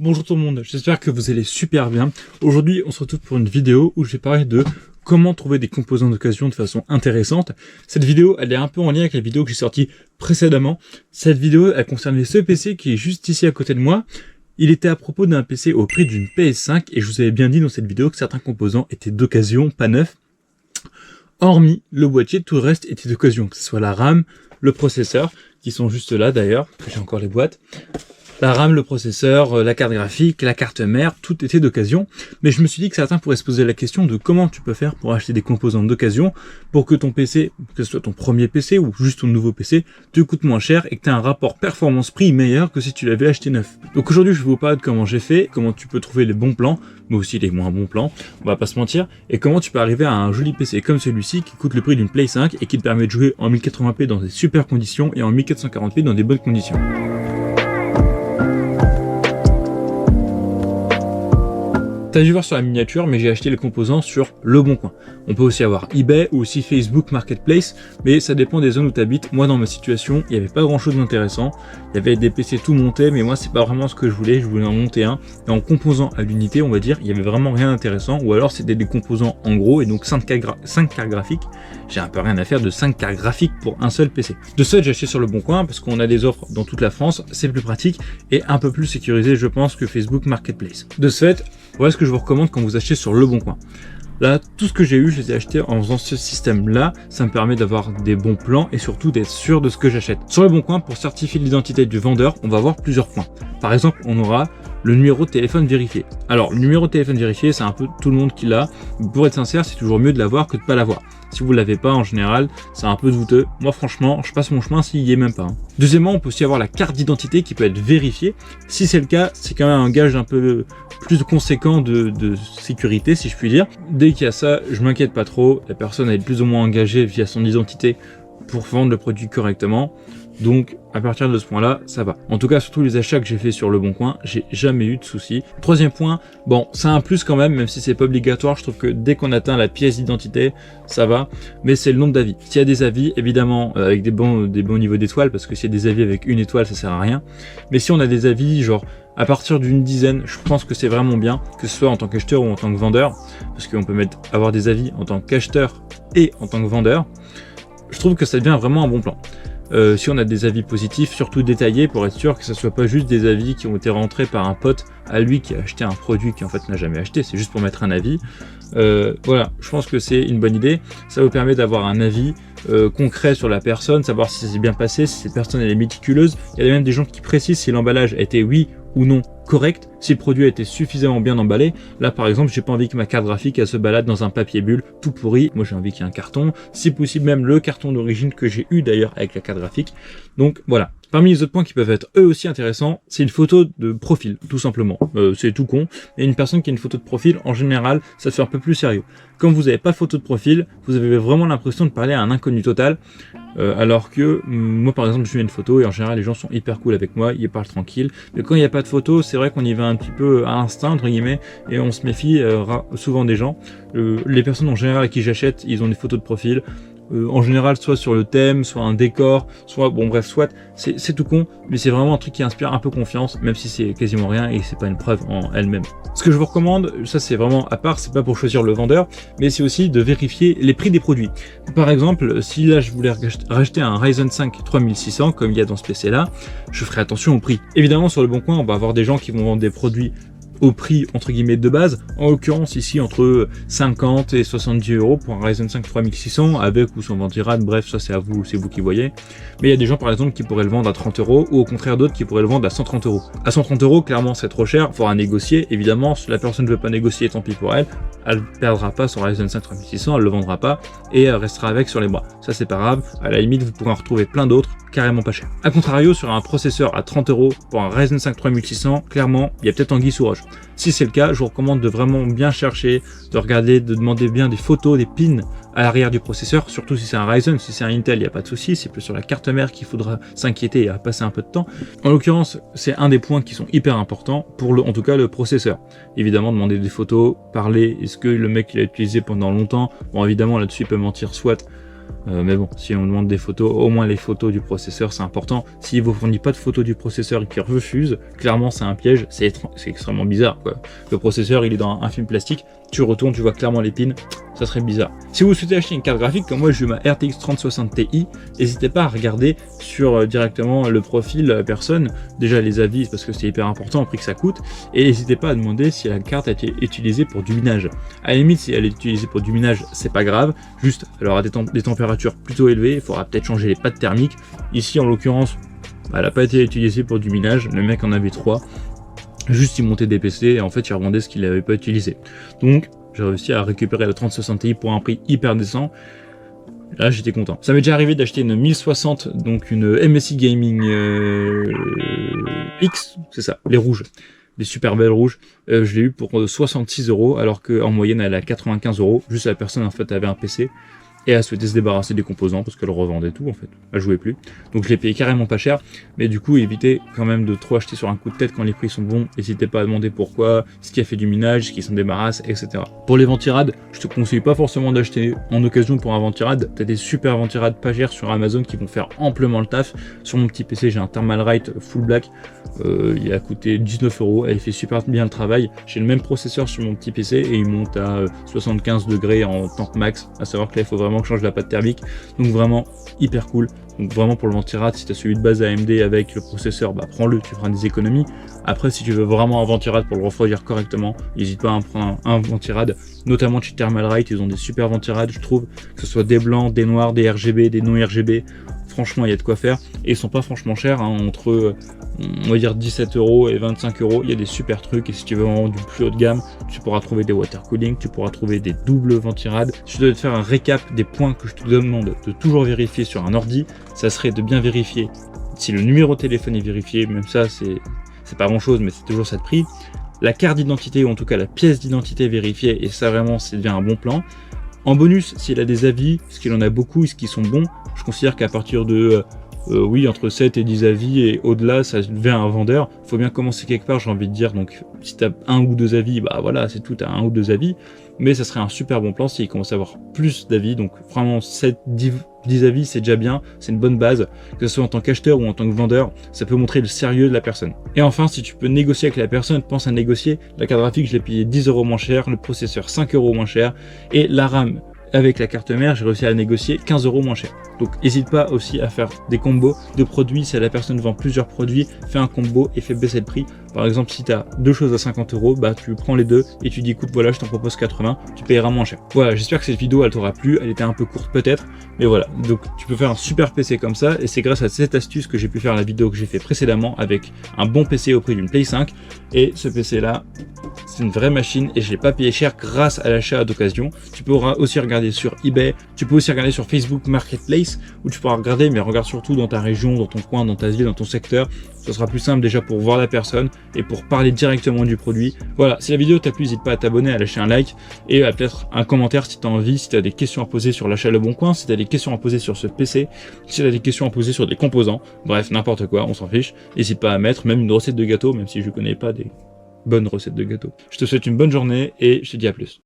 Bonjour tout le monde, j'espère que vous allez super bien. Aujourd'hui, on se retrouve pour une vidéo où je vais parler de comment trouver des composants d'occasion de façon intéressante. Cette vidéo, elle est un peu en lien avec la vidéo que j'ai sortie précédemment. Cette vidéo, elle concernait ce PC qui est juste ici à côté de moi. Il était à propos d'un PC au prix d'une PS5 et je vous avais bien dit dans cette vidéo que certains composants étaient d'occasion, pas neufs. Hormis le boîtier, tout le reste était d'occasion, que ce soit la RAM, le processeur, qui sont juste là d'ailleurs, j'ai encore les boîtes. La RAM, le processeur, la carte graphique, la carte mère, tout était d'occasion. Mais je me suis dit que certains pourraient se poser la question de comment tu peux faire pour acheter des composants d'occasion pour que ton PC, que ce soit ton premier PC ou juste ton nouveau PC, te coûte moins cher et que tu as un rapport performance-prix meilleur que si tu l'avais acheté neuf. Donc aujourd'hui, je vais vous parler de comment j'ai fait, comment tu peux trouver les bons plans, mais aussi les moins bons plans, on va pas se mentir, et comment tu peux arriver à un joli PC comme celui-ci qui coûte le prix d'une Play 5 et qui te permet de jouer en 1080p dans des super conditions et en 1440p dans des bonnes conditions. T'as dû voir sur la miniature, mais j'ai acheté les composants sur Le Bon Coin. On peut aussi avoir eBay ou aussi Facebook Marketplace, mais ça dépend des zones où tu habites. Moi, dans ma situation, il n'y avait pas grand chose d'intéressant. Il y avait des PC tout montés, mais moi, c'est pas vraiment ce que je voulais en monter un. Et en composant à l'unité, on va dire, il y avait vraiment rien d'intéressant, ou alors c'était des composants en gros, et donc 5 cartes graphiques. J'ai un peu rien à faire de 5 cartes graphiques pour un seul PC. De ce fait, j'ai acheté sur Le Bon Coin, parce qu'on a des offres dans toute la France, c'est plus pratique, et un peu plus sécurisé, je pense, que Facebook Marketplace. De ce fait, voilà ce que je vous recommande quand vous achetez sur Le Bon Coin. Là, tout ce que j'ai eu, je les ai achetés en faisant ce système-là. Ça me permet d'avoir des bons plans et surtout d'être sûr de ce que j'achète. Sur Le Bon Coin, pour certifier l'identité du vendeur, on va avoir plusieurs points. Par exemple, on aura le numéro de téléphone vérifié. Alors, le numéro de téléphone vérifié, c'est un peu tout le monde qui l'a. Pour être sincère, c'est toujours mieux de l'avoir que de pas l'avoir. Si vous l'avez pas, en général, c'est un peu douteux. Moi, franchement, je passe mon chemin s'il y est même pas. Deuxièmement, on peut aussi avoir la carte d'identité qui peut être vérifiée. Si c'est le cas, c'est quand même un gage un peu plus conséquent de sécurité, si je puis dire. Dès qu'il y a ça, je m'inquiète pas trop. La personne elle est plus ou moins engagée via son identité pour vendre le produit correctement. Donc, à partir de ce point-là, ça va. En tout cas, sur tous les achats que j'ai fait sur Le Bon Coin, j'ai jamais eu de soucis. Troisième point, bon, c'est un plus quand même si c'est pas obligatoire. Je trouve que dès qu'on atteint la pièce d'identité, ça va. Mais c'est le nombre d'avis. S'il y a des avis, évidemment, avec des bons niveaux d'étoiles, parce que s'il y a des avis avec une étoile, ça sert à rien. Mais si on a des avis, genre, à partir d'une dizaine, je pense que c'est vraiment bien, que ce soit en tant qu'acheteur ou en tant que vendeur, parce qu'on peut avoir des avis en tant qu'acheteur et en tant que vendeur. Je trouve que ça devient vraiment un bon plan. Si on a des avis positifs, surtout détaillés, pour être sûr que ce soit pas juste des avis qui ont été rentrés par un pote à lui qui a acheté un produit qui en fait n'a jamais acheté, c'est juste pour mettre un avis. Voilà, je pense que c'est une bonne idée. Ça vous permet d'avoir un avis concret sur la personne, savoir si ça s'est bien passé, si cette personne elle est méticuleuse. Il y a même des gens qui précisent si l'emballage a été oui ou non correct, si le produit a été suffisamment bien emballé. Là par exemple, j'ai pas envie que ma carte graphique elle se balade dans un papier bulle tout pourri. Moi j'ai envie qu'il y ait un carton, si possible même le carton d'origine que j'ai eu d'ailleurs avec la carte graphique. Donc voilà. Parmi les autres points qui peuvent être eux aussi intéressants, c'est une photo de profil, tout simplement. C'est tout con, mais une personne qui a une photo de profil, en général, ça se fait un peu plus sérieux. Quand vous n'avez pas de photo de profil, vous avez vraiment l'impression de parler à un inconnu total, alors que moi par exemple, je mets une photo et en général les gens sont hyper cool avec moi, ils parlent tranquille. Mais quand il n'y a pas de photo, c'est vrai qu'on y va un petit peu à instinct entre guillemets et on se méfie souvent des gens. Les personnes en général à qui j'achète, ils ont des photos de profil. En général soit sur le thème, soit un décor, soit bon bref, soit c'est tout con, mais c'est vraiment un truc qui inspire un peu confiance, même si c'est quasiment rien et c'est pas une preuve en elle-même. Ce que je vous recommande, ça c'est vraiment à part, c'est pas pour choisir le vendeur, mais c'est aussi de vérifier les prix des produits. Par exemple, si là je voulais racheter un Ryzen 5 3600 comme il y a dans ce PC là, je ferai attention au prix. Évidemment sur Le Bon Coin, on va avoir des gens qui vont vendre des produits au prix entre guillemets de base, en l'occurrence ici entre 50 et 70 € pour un Ryzen 5 3600 avec ou sans ventirad, bref ça c'est à vous, c'est vous qui voyez. Mais il y a des gens par exemple qui pourraient le vendre à 30 € ou au contraire d'autres qui pourraient le vendre à 130 €. À 130 € clairement c'est trop cher, il faudra négocier, évidemment si la personne ne veut pas négocier tant pis pour elle, elle perdra pas son Ryzen 5 3600, elle le vendra pas et elle restera avec sur les bras. Ça c'est pas grave, à la limite vous pourrez en retrouver plein d'autres carrément pas cher. A contrario sur un processeur à 30 € pour un Ryzen 5 3600, clairement il y a peut-être anguille sous roche. Si c'est le cas, je vous recommande de vraiment bien chercher, de regarder, de demander bien des photos, des pins à l'arrière du processeur, surtout si c'est un Ryzen. Si c'est un Intel, il n'y a pas de souci, c'est plus sur la carte mère qu'il faudra s'inquiéter et à passer un peu de temps. En l'occurrence, c'est un des points qui sont hyper importants pour en tout cas le processeur. Évidemment, demander des photos, parler, est-ce que le mec il a utilisé pendant longtemps. Bon évidemment là-dessus il peut mentir soit, Mais bon, si on demande des photos, au moins les photos du processeur, c'est important. S'il vous fournit pas de photos du processeur et qu'il refuse, clairement c'est un piège, c'est extrêmement bizarre, quoi. Le processeur, il est dans un film plastique, tu retournes, tu vois clairement les pins, ça serait bizarre. Si vous souhaitez acheter une carte graphique, comme moi j'ai eu ma RTX 3060 Ti, n'hésitez pas à regarder sur directement le profil personne, déjà les avis, parce que c'est hyper important au prix que ça coûte, et n'hésitez pas à demander si la carte a été utilisée pour du minage. À la limite, si elle est utilisée pour du minage, c'est pas grave, juste elle aura des températures plutôt élevées, il faudra peut-être changer les pattes thermiques. Ici en l'occurrence, elle n'a pas été utilisée pour du minage, le mec en avait 3, juste il montait des PC et en fait il revendait ce qu'il n'avait pas utilisé. Donc j'ai réussi à récupérer la 3060 Ti pour un prix hyper décent. Là j'étais content. Ça m'est déjà arrivé d'acheter une 1060, donc une MSI Gaming X, c'est ça, les rouges. Des super belles rouges, je l'ai eu pour 66 €, alors qu'en moyenne elle est à 95 €. Juste la personne en fait avait un PC et elle souhaitait se débarrasser des composants parce qu'elle revendait tout en fait, elle jouait plus. Donc je l'ai payé carrément pas cher, mais du coup évitez quand même de trop acheter sur un coup de tête quand les prix sont bons. N'hésitez pas à demander pourquoi, ce qui a fait du minage, ce qui s'en débarrasse, etc. Pour les ventirades, je te conseille pas forcément d'acheter en occasion pour un ventirad. T'as des super ventirades pas chères sur Amazon qui vont faire amplement le taf. Sur mon petit PC j'ai un Thermalright full black, il a coûté 19 €, elle fait super bien le travail. J'ai le même processeur sur mon petit PC et il monte à 75 degrés en temps max, à savoir que là il faut vraiment que je change la pâte thermique, donc vraiment hyper cool. Donc vraiment pour le ventirad, si tu as celui de base AMD avec le processeur, bah prends-le, tu feras des économies. Après si tu veux vraiment un ventirad pour le refroidir correctement, n'hésite pas à en prendre un ventirad, notamment chez Thermalright, ils ont des super ventirad je trouve, que ce soit des blancs, des noirs, des RGB, des non RGB. Franchement il y a de quoi faire et ils sont pas franchement chers, hein, entre on va dire 17 € et 25 €, il y a des super trucs. Et si tu veux vraiment du plus haut de gamme, tu pourras trouver des water cooling, tu pourras trouver des doubles ventirades. Si je dois te faire un récap des points que je te demande de toujours vérifier sur un ordi, ça serait de bien vérifier si le numéro de téléphone est vérifié, même ça c'est pas grand chose mais c'est toujours ça de prix. La carte d'identité ou en tout cas la pièce d'identité vérifiée, et ça vraiment c'est devient un bon plan. En bonus, s'il a des avis, parce qu'il en a beaucoup, ce qui sont bons, je considère qu'à partir de oui, entre 7 et 10 avis et au-delà, ça devient un vendeur. Il faut bien commencer quelque part, j'ai envie de dire. Donc, si tu as 1 ou 2 avis, bah voilà, c'est tout, tu as 1 ou 2 avis. Mais ça serait un super bon plan s'il commence à avoir plus d'avis. Donc, vraiment, 7, 10 avis, c'est déjà bien. C'est une bonne base. Que ce soit en tant qu'acheteur ou en tant que vendeur, ça peut montrer le sérieux de la personne. Et enfin, si tu peux négocier avec la personne, pense à négocier. La carte graphique, je l'ai payé 10 € moins cher. Le processeur, 5 € moins cher. Et la RAM, avec la carte mère, j'ai réussi à négocier 15 € moins cher. Donc n'hésite pas aussi à faire des combos de produits. Si la personne vend plusieurs produits, fais un combo et fais baisser le prix. Par exemple, si tu as deux choses à 50 €, bah tu prends les deux et tu dis écoute voilà, je t'en propose 80, tu payeras moins cher. Voilà, j'espère que cette vidéo elle t'aura plu, elle était un peu courte peut-être, mais voilà. Donc tu peux faire un super PC comme ça et c'est grâce à cette astuce que j'ai pu faire la vidéo que j'ai fait précédemment avec un bon PC au prix d'une Play 5. Et ce PC là, c'est une vraie machine et je l'ai pas payé cher grâce à l'achat d'occasion. Tu pourras aussi regarder sur eBay, tu peux aussi regarder sur Facebook Marketplace où tu pourras regarder, mais regarde surtout dans ta région, dans ton coin, dans ta ville, dans ton secteur. Ce sera plus simple déjà pour voir la personne et pour parler directement du produit. Voilà, si la vidéo t'a plu, n'hésite pas à t'abonner, à lâcher un like et à peut-être un commentaire si tu as envie, si tu as des questions à poser sur l'achat Le Bon Coin, si tu as des questions à poser sur ce PC, si tu as des questions à poser sur des composants, bref, n'importe quoi, on s'en fiche. N'hésite pas à mettre même une recette de gâteau, même si je connais pas des bonnes recettes de gâteau. Je te souhaite une bonne journée et je te dis à plus.